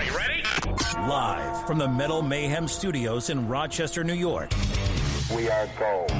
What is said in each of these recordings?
Are you ready? Live from the Metal Mayhem Studios in Rochester, New York. We are gold.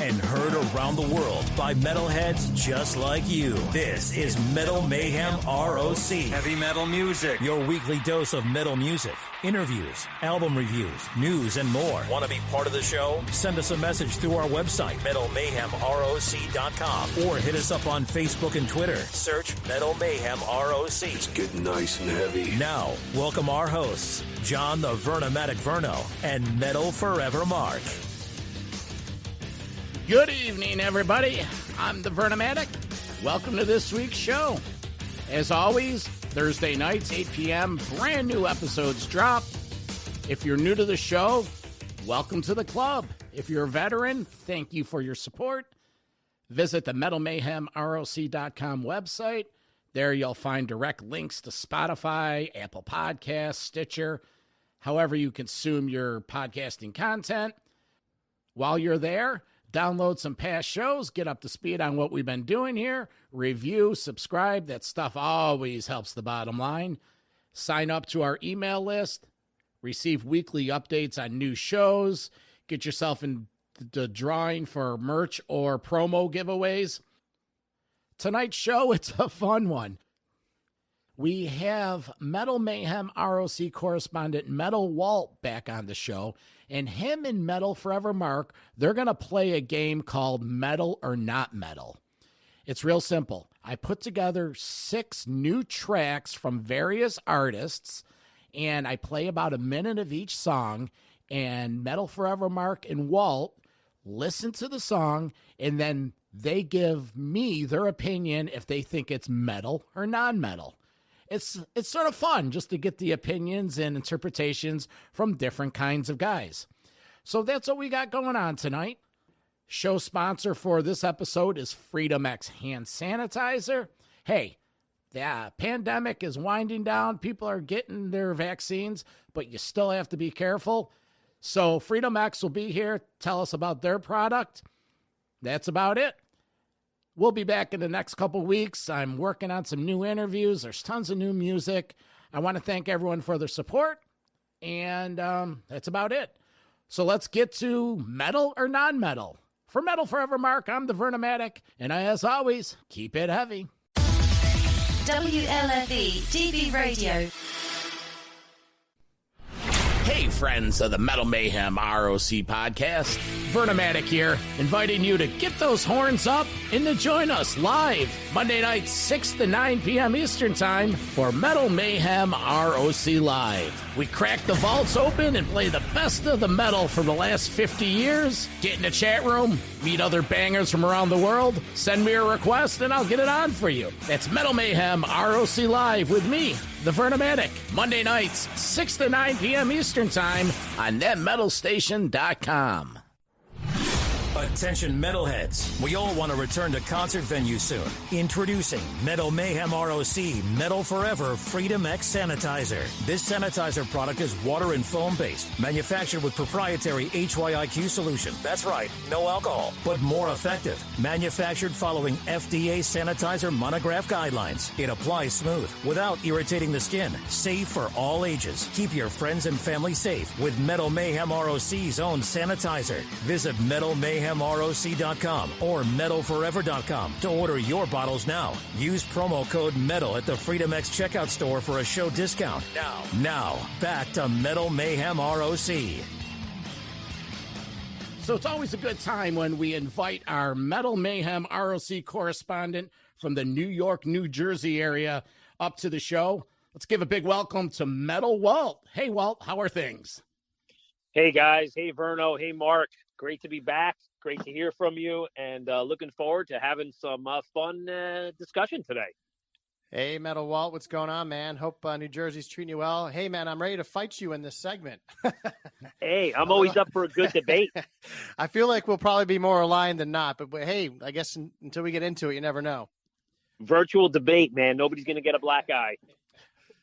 And heard around the world by metalheads just like you. This is Metal Mayhem ROC. Heavy metal music. Your weekly dose of metal music, interviews, album reviews, news, and more. Want to be part of the show? Send us a message through our website, metalmayhemroc.com, or hit us up on Facebook and Twitter. Search Metal Mayhem ROC. It's getting nice and heavy. Now, welcome our hosts, John the Vernomatic Verno and Metal Forever Mark. Good evening, everybody. I'm the Vernomatic. Welcome to this week's show. As always, Thursday nights, 8 p.m., brand new episodes drop. If you're new to the show, welcome to the club. If you're a veteran, thank you for your support. Visit the metalmayhemroc.com website. There you'll find direct links to Spotify, Apple Podcasts, Stitcher, however you consume your podcasting content. While you're there, download some past shows, get up to speed on what we've been doing here, review, subscribe. That stuff always helps the bottom line. Sign up to our email list, receive weekly updates on new shows, get yourself in the drawing for merch or promo giveaways. Tonight's show, it's a fun one. We have Metal Mayhem ROC Correspondent Metal Walt back on the show, and him and Metal Forever Mark, they're going to play a game called Metal or Not Metal. It's real simple. I put together 6 new tracks from various artists, and I play about a minute of each song, and Metal Forever Mark and Walt listen to the song, and then they give me their opinion if they think it's metal or non-metal. It's sort of fun just to get the opinions and interpretations from different kinds of guys. So that's what we got going on tonight. Show sponsor for this episode is Freedom X Hand Sanitizer. Hey, the pandemic is winding down. People are getting their vaccines, but you still have to be careful. So Freedom X will be here. Tell us about their product. That's about it. We'll be back in the next couple weeks. I'm working on some new interviews. There's tons of new music. I want to thank everyone for their support. And that's about it. So let's get to metal or non-metal. For Metal Forever Mark, I'm the Vernomatic. And as always, keep it heavy. WLFE DB Radio. Hey, friends of the Metal Mayhem ROC podcast. Vernomatic here, inviting you to get those horns up and to join us live Monday nights, 6 to 9 p.m. Eastern Time for Metal Mayhem ROC Live. We crack the vaults open and play the best of the metal from the last 50 years. Get in the chat room, meet other bangers from around the world, send me a request, and I'll get it on for you. That's Metal Mayhem ROC Live with me, the Vernomatic, Monday nights, 6 to 9 p.m. Eastern Time on netmetalstation.com. Attention metalheads, we all want to return to concert venues soon. Introducing Metal Mayhem ROC Metal Forever Freedom X Sanitizer. This sanitizer product is water and foam based, manufactured with proprietary HYIQ solution. That's right, no alcohol, but more effective. Manufactured following FDA sanitizer monograph guidelines. It applies smooth, without irritating the skin. Safe for all ages. Keep your friends and family safe with Metal Mayhem ROC's own sanitizer. Visit metalmayhemroc.com or metalforever.com to order your bottles now. Use promo code METAL at the Freedom X checkout store for a show discount. Now, back to Metal Mayhem ROC. So it's always a good time when we invite our Metal Mayhem ROC correspondent from the New York, New Jersey area up to the show. Let's give a big welcome to Metal Walt. Hey, Walt, how are things? Hey, guys. Hey, Verno. Hey, Mark. Great to be back. Great to hear from you, and looking forward to having some fun discussion today. Hey, Metal Walt, what's going on, man? Hope New Jersey's treating you well. Hey, man, I'm ready to fight you in this segment. Hey, I'm always up for a good debate. I feel like we'll probably be more aligned than not, but hey, I guess until we get into it, you never know. Virtual debate, man. Nobody's going to get a black eye.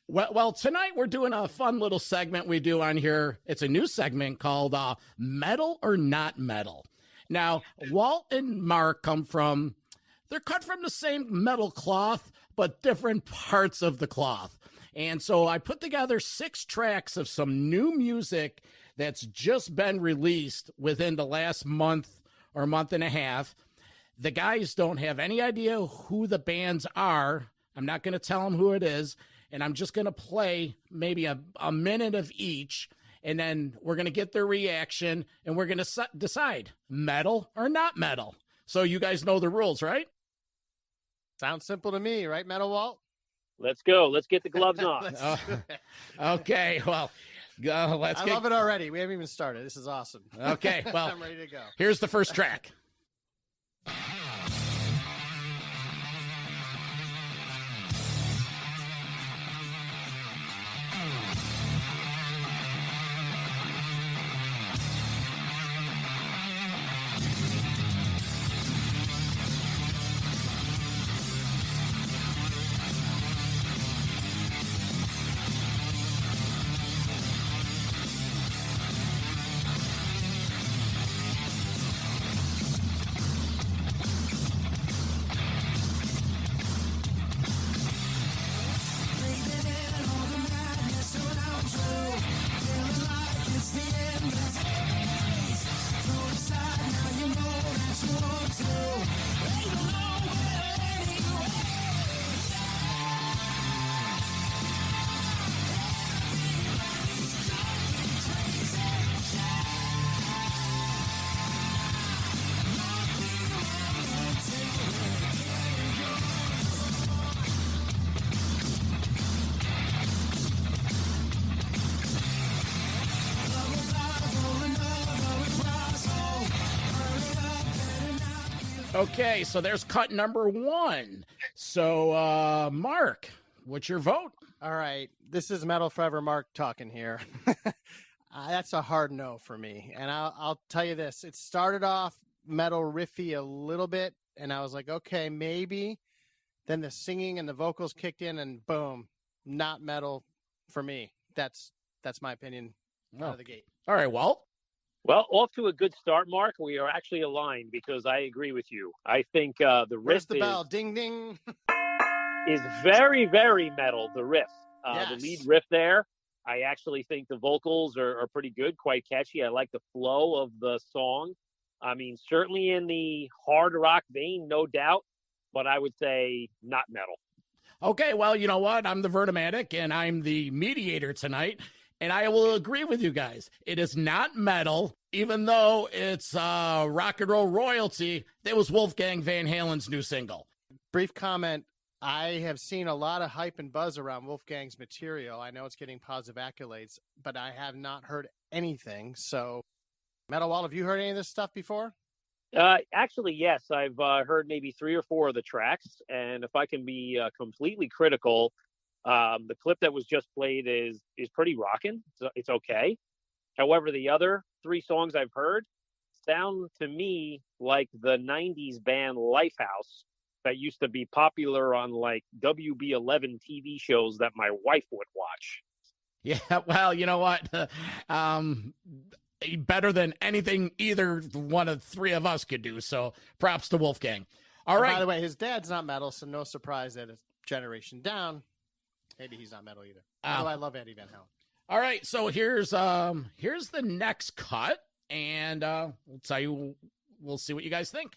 Well, tonight we're doing a fun little segment we do on here. It's a new segment called Metal or Not Metal. Now, Walt and Mark they're cut from the same metal cloth, but different parts of the cloth. And so I put together 6 tracks of some new music that's just been released within the last month or month and a half. The guys don't have any idea who the bands are. I'm not going to tell them who it is. And I'm just going to play maybe a minute of each. And then we're going to get their reaction. And we're going to decide metal or not metal. So you guys know the rules, right? Sounds simple to me, right, Metal Walt? Let's go. Let's get the gloves on. Okay, well, I love it already. We haven't even started. This is awesome. Okay, well, I'm ready to go. Here's the first track. Okay, so there's cut number 1. So, Mark, what's your vote? All right, this is Metal Forever Mark talking here. That's a hard no for me. And I'll tell you this. It started off metal riffy a little bit, and I was like, okay, maybe. Then the singing and the vocals kicked in, and boom, not metal for me. That's my opinion out of the gate. All right, Walt. Well, off to a good start, Mark. We are actually aligned because I agree with you. I think the riff Where's the bell? Ding, ding. is very, very metal, the riff. Yes. The lead riff there, I actually think the vocals are pretty good, quite catchy. I like the flow of the song. I mean, certainly in the hard rock vein, no doubt, but I would say not metal. Okay, well, you know what? I'm the Vernomatic, and I'm the mediator tonight. And I will agree with you guys. It is not metal, even though it's rock and roll royalty. That was Wolfgang Van Halen's new single. Brief comment. I have seen a lot of hype and buzz around Wolfgang's material. I know it's getting positive accolades, but I have not heard anything. So, Metal Wall, have you heard any of this stuff before? Actually, yes. I've heard maybe 3 or 4 of the tracks. And if I can be completely critical, the clip that was just played is pretty rocking. It's okay. However, the other 3 songs I've heard sound to me like the 90s band Lifehouse that used to be popular on like WB11 TV shows that my wife would watch. Yeah, well, you know what? Better than anything either one of 3 of us could do. So props to Wolfgang. All right. By the way, his dad's not metal, so no surprise that it's generation down. Maybe he's not metal either. Although I love Eddie Van Halen. All right, so here's the next cut, and we'll tell you. We'll see what you guys think.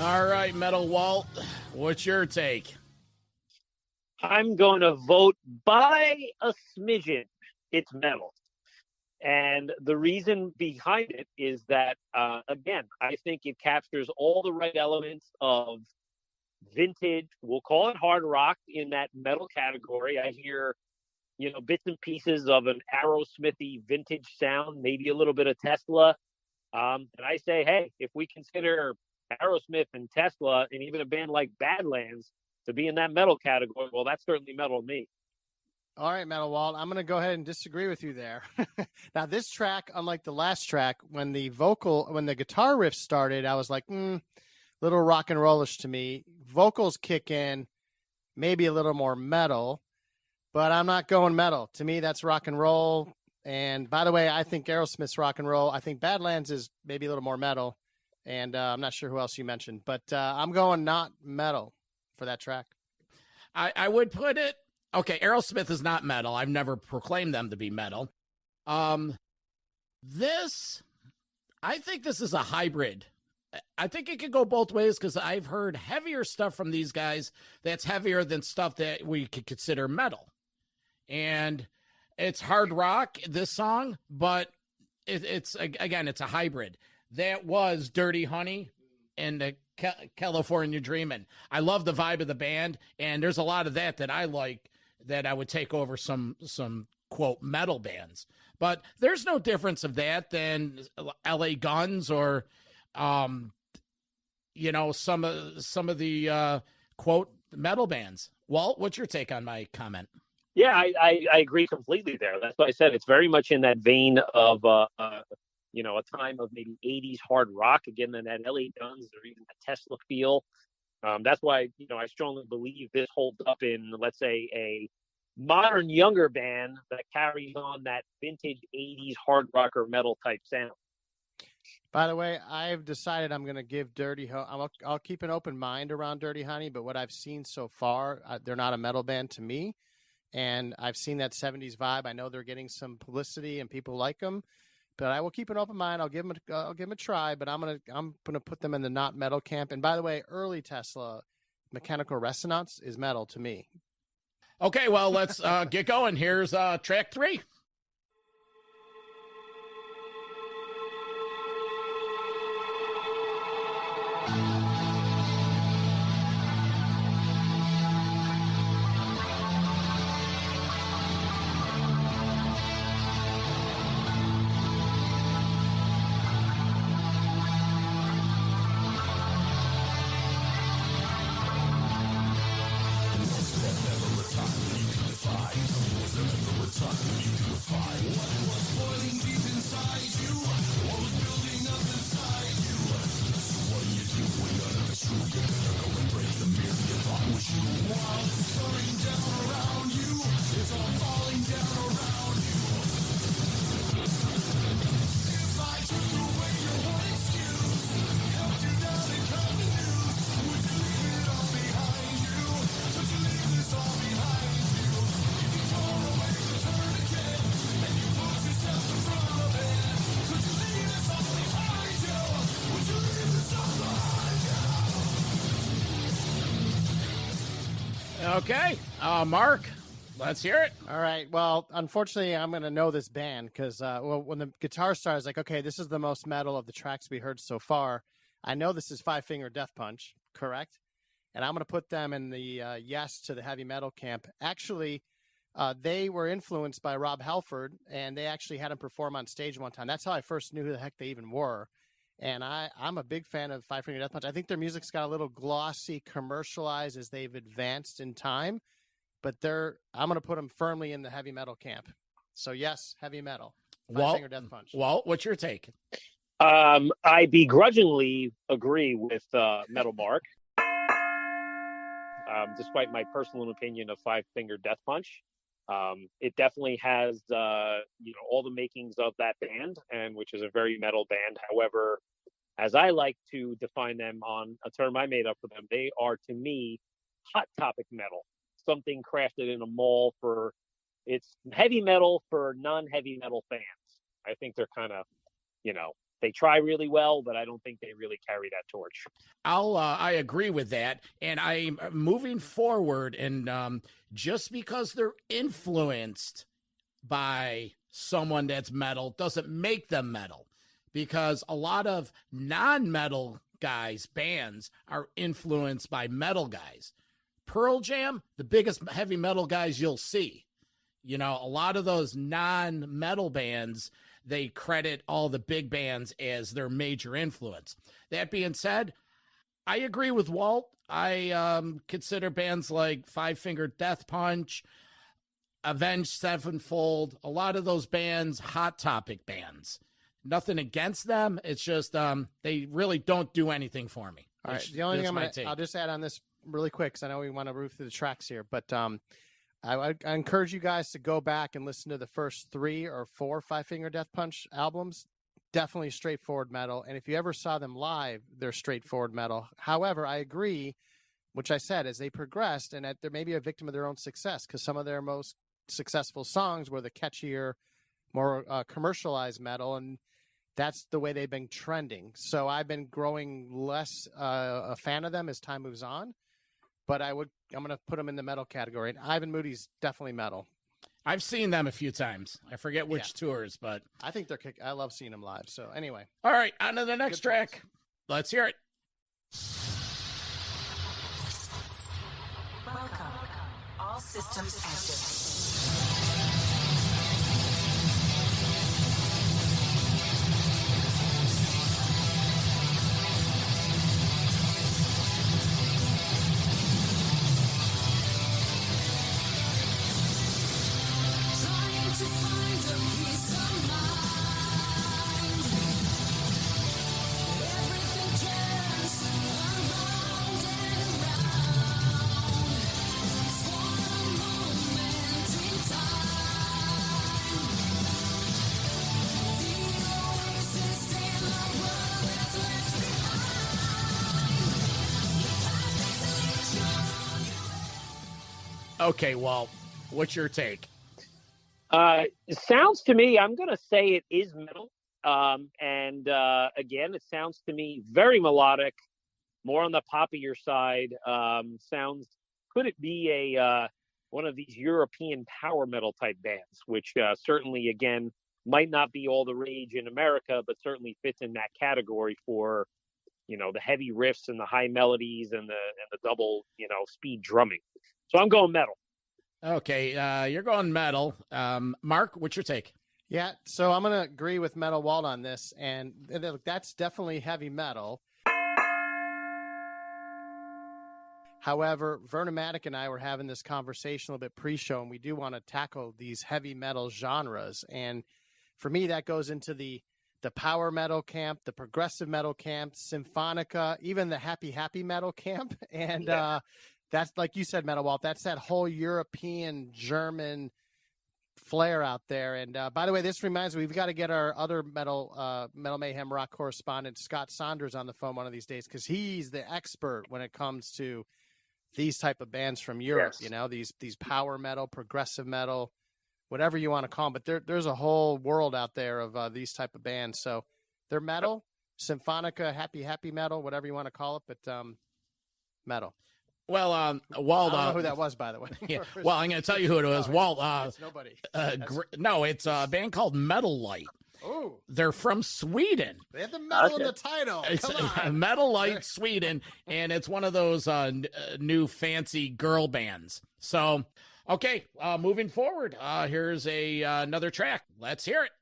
All right, Metal Walt, what's your take? I'm going to vote by a smidgen. It's metal. And the reason behind it is that, again, I think it captures all the right elements of vintage, we'll call it hard rock in that metal category. I hear, bits and pieces of an Aerosmithy vintage sound, maybe a little bit of Tesla. And I say, hey, if we consider Aerosmith and Tesla and even a band like Badlands to be in that metal category, well, that's certainly metal to me. All right, Metal Walt, I'm going to go ahead and disagree with you there. Now, this track, unlike the last track, when the guitar riff started, I was like, little rock and rollish to me. Vocals kick in, maybe a little more metal, but I'm not going metal. To me, that's rock and roll. And by the way, I think Aerosmith's rock and roll. I think Badlands is maybe a little more metal. And I'm not sure who else you mentioned, but I'm going not metal for that track. I would put it, okay, Aerosmith is not metal. I've never proclaimed them to be metal. I think this is a hybrid. I think it could go both ways because I've heard heavier stuff from these guys that's heavier than stuff that we could consider metal. And it's hard rock, this song, but it's a hybrid. That was Dirty Honey and the California Dreamin'. I love the vibe of the band, and there's a lot of that I like that I would take over some quote metal bands. But there's no difference of that than LA Guns or some of the quote metal bands. Walt, what's your take on my comment? Yeah, I agree completely there. That's why I said it's very much in that vein of a time of maybe 80s hard rock, again, in that LA Guns or even the Tesla feel. That's why, I strongly believe this holds up in, let's say, a modern younger band that carries on that vintage 80s hard rock or metal type sound. By the way, I've decided I'm going to give Dirty Honey. I'll keep an open mind around Dirty Honey, but what I've seen so far, they're not a metal band to me. And I've seen that 70s vibe. I know they're getting some publicity and people like them, but I will keep an open mind. I'll give them a try, but I'm gonna put them in the not metal camp. And by the way, early Tesla, Mechanical Resonance is metal to me. Okay, well, let's get going. Here's track 3. Okay, Mark, let's hear it. All right. Well, unfortunately, I'm going to know this band because when the guitar starts, I was like, okay, this is the most metal of the tracks we heard so far. I know this is Five Finger Death Punch, correct? And I'm going to put them in the yes to the heavy metal camp. Actually, they were influenced by Rob Halford, and they actually had him perform on stage one time. That's how I first knew who the heck they even were. And I'm a big fan of Five Finger Death Punch. I think their music's got a little glossy, commercialized as they've advanced in time. But I'm going to put them firmly in the heavy metal camp. So, yes, heavy metal. Five Finger Death Punch. Walt, what's your take? I begrudgingly agree with Metal Mark. Despite my personal opinion of Five Finger Death Punch. It definitely has, all the makings of that band, and which is a very metal band. However, as I like to define them on a term I made up for them, they are, to me, hot topic metal, something crafted in a mall it's heavy metal for non-heavy metal fans. I think they're kind of, they try really well, but I don't think they really carry that torch. I agree with that. And I'm moving forward, and just because they're influenced by someone that's metal doesn't make them metal, because a lot of non-metal guys, bands, are influenced by metal guys. Pearl Jam, the biggest heavy metal guys you'll see. You know, a lot of those non-metal bands, they credit all the big bands as their major influence. That being said, I agree with Walt. I consider bands like Five Finger Death Punch, Avenged Sevenfold, a lot of those bands, Hot Topic bands. Nothing against them. It's just they really don't do anything for me. All right. The only thing I'll just add on this really quick, because I know we want to move through the tracks here, but I encourage you guys to go back and listen to the first 3 or 4 Five Finger Death Punch albums. Definitely straightforward metal. And if you ever saw them live, they're straightforward metal. However, I agree, which I said, as they progressed, and that they're maybe a victim of their own success, because some of their most successful songs were the catchier, more commercialized metal, and that's the way they've been trending. So I've been growing less a fan of them as time moves on. But I'm going to put them in the metal category. And Ivan Moody's definitely metal. I've seen them a few times. I forget which tours, but I think I love seeing them live. So anyway. All right, on to the next track. Points. Let's hear it. Welcome. All systems active. Okay, Walt, what's your take? It sounds to me, I'm going to say it is metal. And again, it sounds to me very melodic, more on the poppier side. Could it be one of these European power metal type bands, which certainly, again, might not be all the rage in America, but certainly fits in that category for, you know, the heavy riffs and the high melodies and the double, you know, speed drumming. So I'm going metal. Okay, you're going metal. Mark, what's your take? Yeah, so I'm going to agree with Metal Walt on this, and that's definitely heavy metal. However, Vernomatic and I were having this conversation a little bit pre-show, and we do want to tackle these heavy metal genres. And for me, that goes into the power metal camp, the progressive metal camp, symphonica, even the happy metal camp. And that's, like you said, Metal Walt, that's that whole European, German flair out there. And by the way, this reminds me, we've got to get our other Metal Mayhem ROC correspondent, Scott Saunders, on the phone one of these days, because he's the expert when it comes to these type of bands from Europe. Yes. You know, these power metal, progressive metal, whatever you want to call them. But there's a whole world out there of these type of bands. So they're metal, symphonica, happy metal, whatever you want to call it, but metal. Well, Walt. I don't know who that was, by the way. Yeah. Well, I'm going to tell you who it was. Walt. It's nobody. No, it's a band called Metal Light. Oh, they're from Sweden. They have the metal in the title. It's Come on. Metal Light, Sweden, and it's one of those new fancy girl bands. So, okay, moving forward, here's another track. Let's hear it.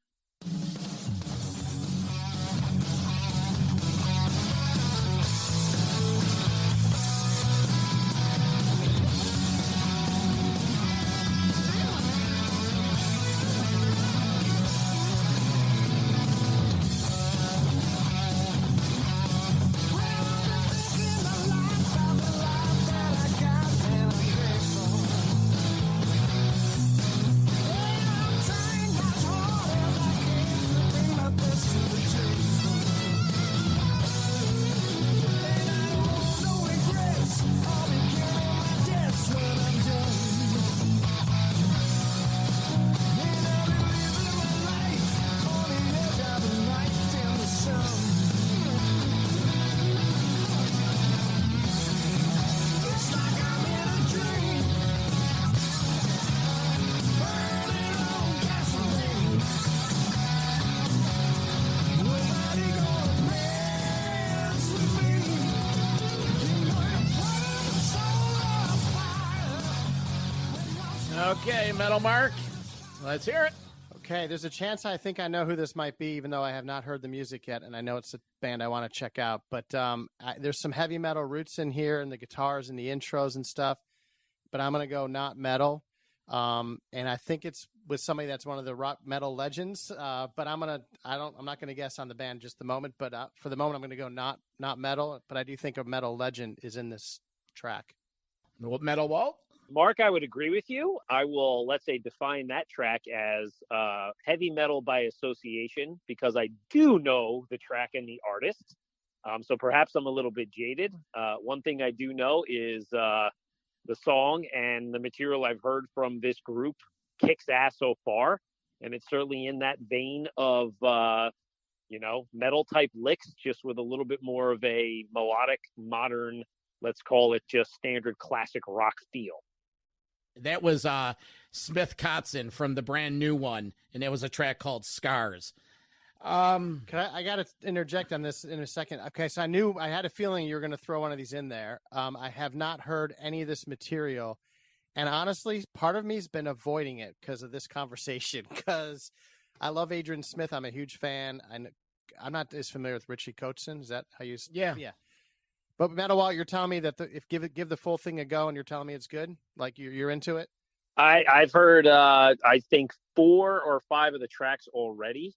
Okay, Metal Mark, let's hear it. Okay, there's a chance I think I know who this might be, even though I have not heard the music yet, and I know it's a band I want to check out. But there's some heavy metal roots in here, and the guitars and the intros and stuff. But I'm going to go not metal, and I think it's with somebody that's one of the rock metal legends. But I'm not going to guess on the band just the moment. But for the moment, I'm going to go not metal. But I do think a metal legend is in this track. Metal Walt? Mark, I would agree with you. I will, let's say, define that track as heavy metal by association, because I do know the track and the artist. So perhaps I'm a little bit jaded. One thing I do know is the song and the material I've heard from this group kicks ass so far. And it's certainly in that vein of, metal type licks, just with a little bit more of a melodic, modern, let's call it just standard classic rock feel. That was Smith Kotzen from the brand new one, and that was a track called Scars. I got to interject on this in a second. Okay, so I had a feeling you were going to throw one of these in there. I have not heard any of this material, and honestly, part of me's been avoiding it because of this conversation, because I love Adrian Smith. I'm a huge fan. I'm not as familiar with Richie Kotzen. Is that how you? Yeah. But Metal Walt, you're telling me that give the full thing a go, and you're telling me it's good? Like you're into it? I've heard I think 4 or 5 of the tracks already.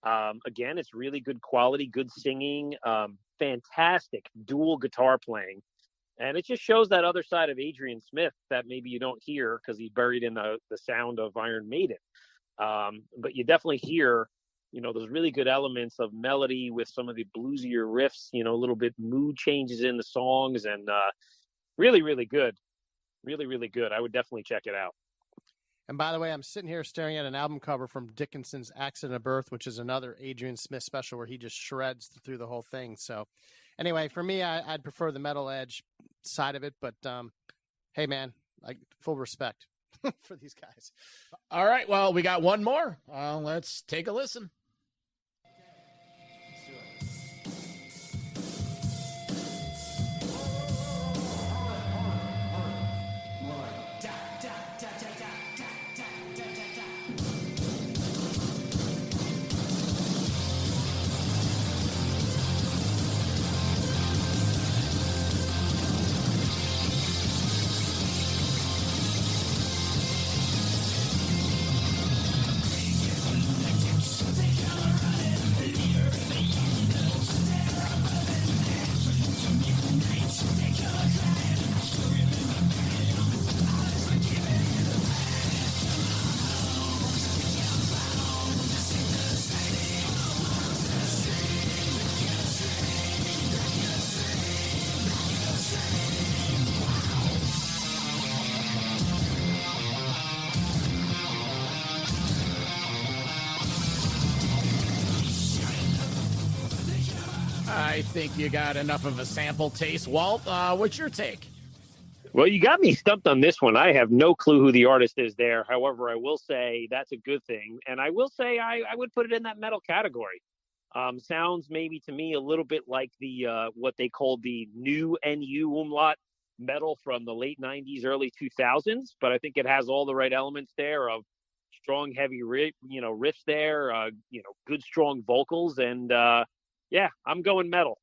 Again, it's really good quality, good singing, fantastic dual guitar playing, and it just shows that other side of Adrian Smith that maybe you don't hear because he's buried in the sound of Iron Maiden. But you definitely hear, those really good elements of melody with some of the bluesier riffs, a little bit mood changes in the songs, and really, really good. Really, really good. I would definitely check it out. And by the way, I'm sitting here staring at an album cover from Dickinson's Accident of Birth, which is another Adrian Smith special where he just shreds through the whole thing. So anyway, for me, I'd prefer the metal edge side of it. But hey, man, full respect for these guys. All right. Well, we got one more. Let's take a listen. I think you got enough of a sample taste. Walt, what's your take? Well, you got me stumped on this one. I have no clue who the artist is there. However, I will say that's a good thing. And I will say I would put it in that metal category. Sounds maybe to me a little bit like the what they called the new NU umlaut metal from the late 90s, early 2000s. But I think it has all the right elements there of strong, heavy riffs there, good, strong vocals. And yeah, I'm going metal.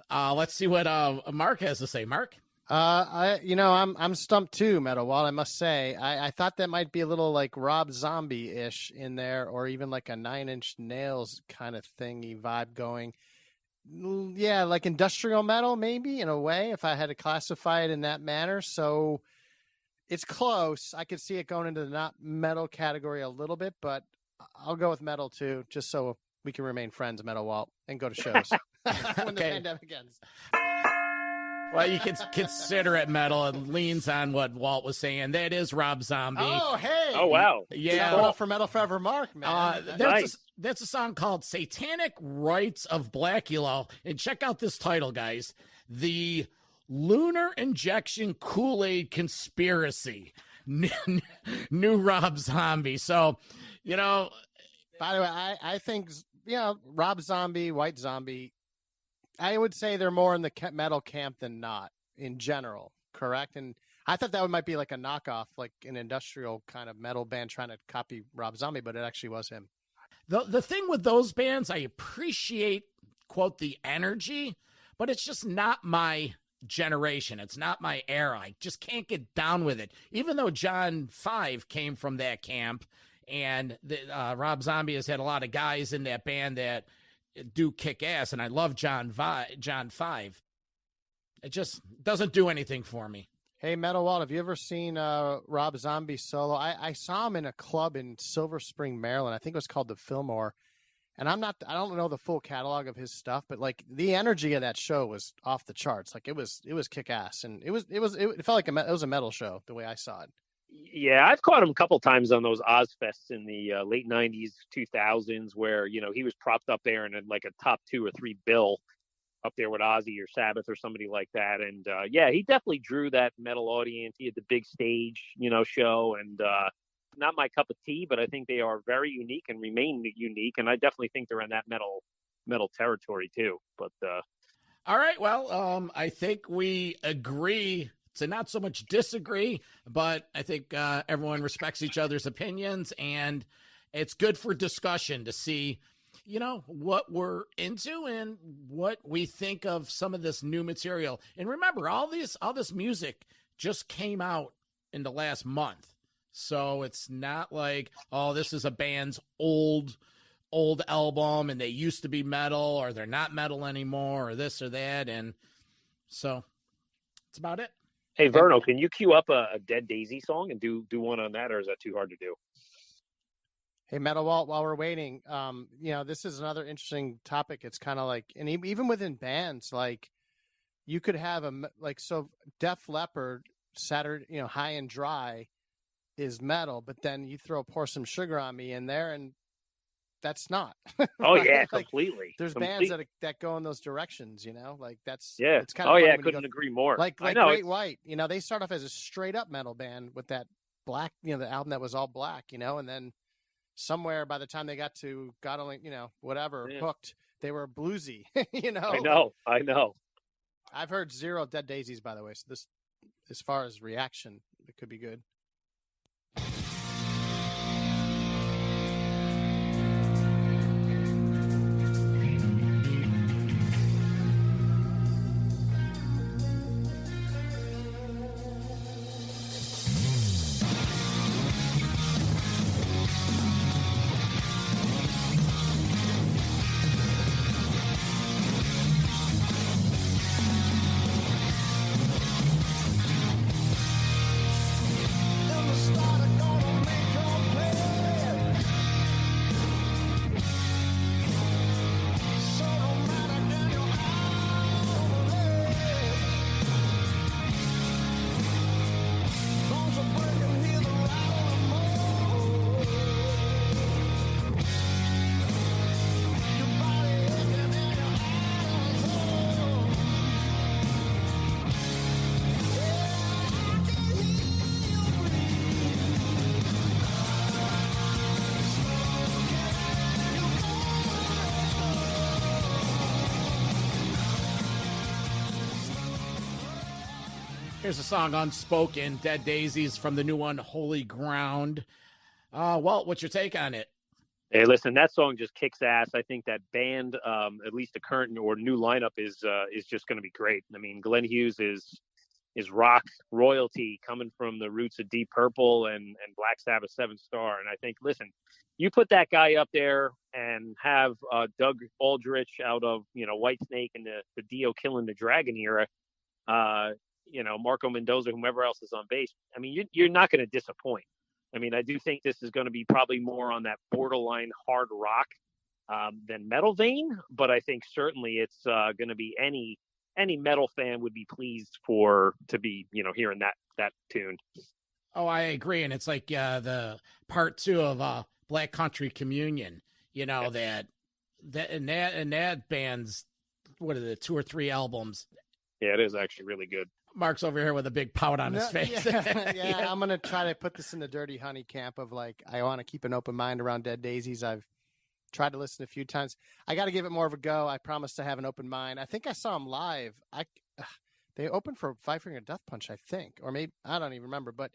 Let's see what Mark has to say. Mark? I'm stumped too, Metal Walt, I must say. I thought that might be a little like Rob Zombie-ish in there, or even like a Nine Inch Nails kind of thingy vibe going. Yeah, like industrial metal, maybe, in a way, if I had to classify it in that manner. So it's close. I could see it going into the not metal category a little bit, but I'll go with metal too, just so we can remain friends, Metal Walt, and go to shows when the pandemic ends. Well, you can consider it metal. It leans on what Walt was saying. That is Rob Zombie. Oh, hey. Oh, wow. Yeah. Going up for Metal Forever Mark, man. That's a song called Satanic Rites of Blackula. And check out this title, guys. The Lunar Injection Kool-Aid Conspiracy. New Rob Zombie. So, By the way, I think, Rob Zombie, White Zombie, I would say they're more in the metal camp than not, in general, correct? And I thought that might be like a knockoff, like an industrial kind of metal band trying to copy Rob Zombie, but it actually was him. The thing with those bands, I appreciate, quote, the energy, but it's just not my generation. It's not my era. I just can't get down with it. Even though John 5 came from that camp, and Rob Zombie has had a lot of guys in that band that do kick ass, and I love John 5. It just doesn't do anything for me. Hey, Metal Walt, have you ever seen Rob Zombie solo? I saw him in a club in Silver Spring, Maryland. I think it was called the Fillmore. And I don't know the full catalog of his stuff, but like the energy of that show was off the charts. Like it was kick ass, and it felt like it was a metal show the way I saw it. Yeah, I've caught him a couple times on those Ozfests in the late 90s, 2000s, where, he was propped up there in like a top 2 or 3 bill up there with Ozzy or Sabbath or somebody like that. And yeah, he definitely drew that metal audience. He had the big stage, show, and not my cup of tea, but I think they are very unique and remain unique. And I definitely think they're in that metal territory too. But all right, well, I think we agree to not so much disagree, but I think everyone respects each other's opinions, and it's good for discussion to see, what we're into and what we think of some of this new material. And remember, all this music just came out in the last month. So it's not like, oh, this is a band's old album and they used to be metal, or they're not metal anymore, or this or that. And so that's about it. Hey, Verno, can you queue up a Dead Daisy song and do one on that, or is that too hard to do? Hey, Metal Walt, while we're waiting, this is another interesting topic. It's kind of like, and even within bands, like you could have Def Leppard, Saturday, High and Dry is metal, but then you Pour Some Sugar on Me in there, and that's not. Oh yeah, like, completely. There's bands that go in those directions, like that's yeah. It's kind of I couldn't agree more. Like Great White, they start off as a straight up metal band with that black, the album that was all black, and then somewhere by the time they got to God Only, Hooked, they were bluesy, I know. I've heard 0 Dead Daisies, by the way, so this, as far as reaction, it could be good. Here's a song, Unspoken, Dead Daisies, from the new one, Holy Ground. Walt, what's your take on it? Hey, listen, that song just kicks ass. I think that band, at least the current or new lineup, is just going to be great. I mean, Glenn Hughes is rock royalty, coming from the roots of Deep Purple and Black Sabbath 7 Star. And I think, listen, you put that guy up there and have Doug Aldrich out of Whitesnake and the Dio Killing the Dragon era, Marco Mendoza, whomever else is on bass. I mean, you're not going to disappoint. I mean, I do think this is going to be probably more on that borderline hard rock than metal vein, but I think certainly it's going to be any metal fan would be pleased to be hearing that tune. Oh, I agree, and it's like the part 2 of Black Country Communion. That band's, what are the 2 or 3 albums? Yeah, it is actually really good. Mark's over here with a big pout on his face. Yeah, I'm going to try to put this in the Dirty Honey camp of like, I want to keep an open mind around Dead Daisies. I've tried to listen a few times. I got to give it more of a go. I promise to have an open mind. I think I saw him live. They opened for Five Finger Death Punch, I think, or maybe I don't even remember. But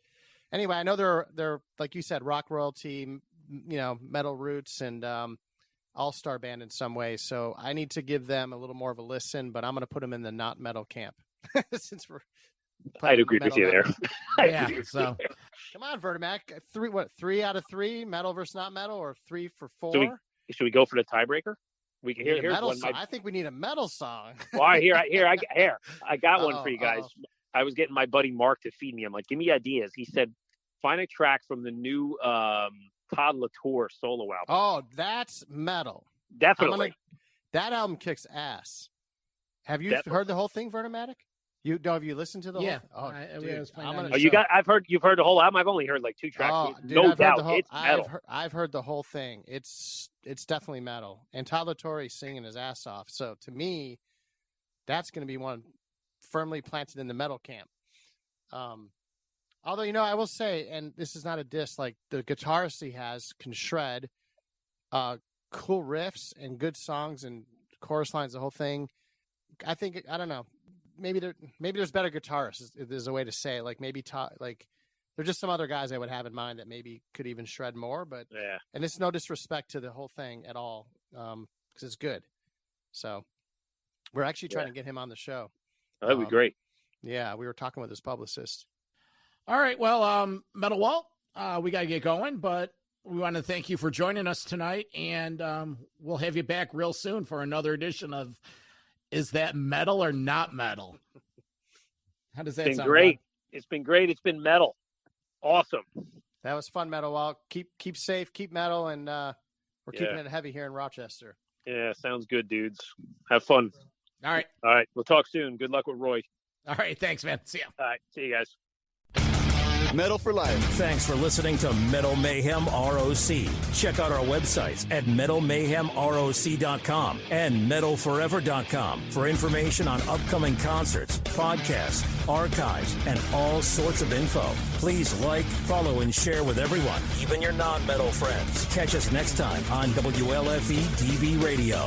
anyway, I know they're like you said, rock royalty, metal roots, and all-star band in some ways. So I need to give them a little more of a listen. But I'm going to put them in the not metal camp since we're. I'd agree with you there. Yeah. So come on, Vernomatic. 3 out of 3 metal versus not metal, or 3 for 4? Should we go for the tiebreaker? We can here's one. I think we need a metal song. Well, I got one for you guys. I was getting my buddy Mark to feed me. I'm like, give me ideas. He said, find a track from the new Todd Latour solo album. Oh, that's metal. Definitely. That album kicks ass. Have you heard the whole thing, Vernomatic? Have you listened to the whole? Oh, you've heard the whole album. I've only heard like 2 tracks. Oh, dude, no doubt, it's metal. I've heard the whole thing. It's definitely metal. And Todd Latour singing his ass off. So to me, that's going to be one firmly planted in the metal camp. Although I will say, and this is not a diss, like the guitarist he has can shred, cool riffs and good songs and chorus lines. The whole thing. I don't know. Maybe there's better guitarists. There's a way to say it. Like maybe there's just some other guys I would have in mind that maybe could even shred more. But yeah, and it's no disrespect to the whole thing at all, because it's good. So we're actually trying to get him on the show. Oh, that'd be great. Yeah, we were talking with his publicist. All right, well, Metal Walt, we got to get going, but we want to thank you for joining us tonight, and we'll have you back real soon for another edition of. Is that metal or not metal? How does that sound? Great. It's been great. It's been metal. Awesome. That was fun, Metal Walt. Keep safe, keep metal, and we're keeping it heavy here in Rochester. Yeah, sounds good, dudes. Have fun. All right. We'll talk soon. Good luck with Roy. All right. Thanks, man. See ya. All right. See you guys. Metal for Life. Thanks for listening to Metal Mayhem ROC. Check out our websites at metalmayhemroc.com and metalforever.com for information on upcoming concerts, podcasts, archives, and all sorts of info. Please like, follow, and share with everyone, even your non-metal friends. Catch us next time on WLFE DB Radio.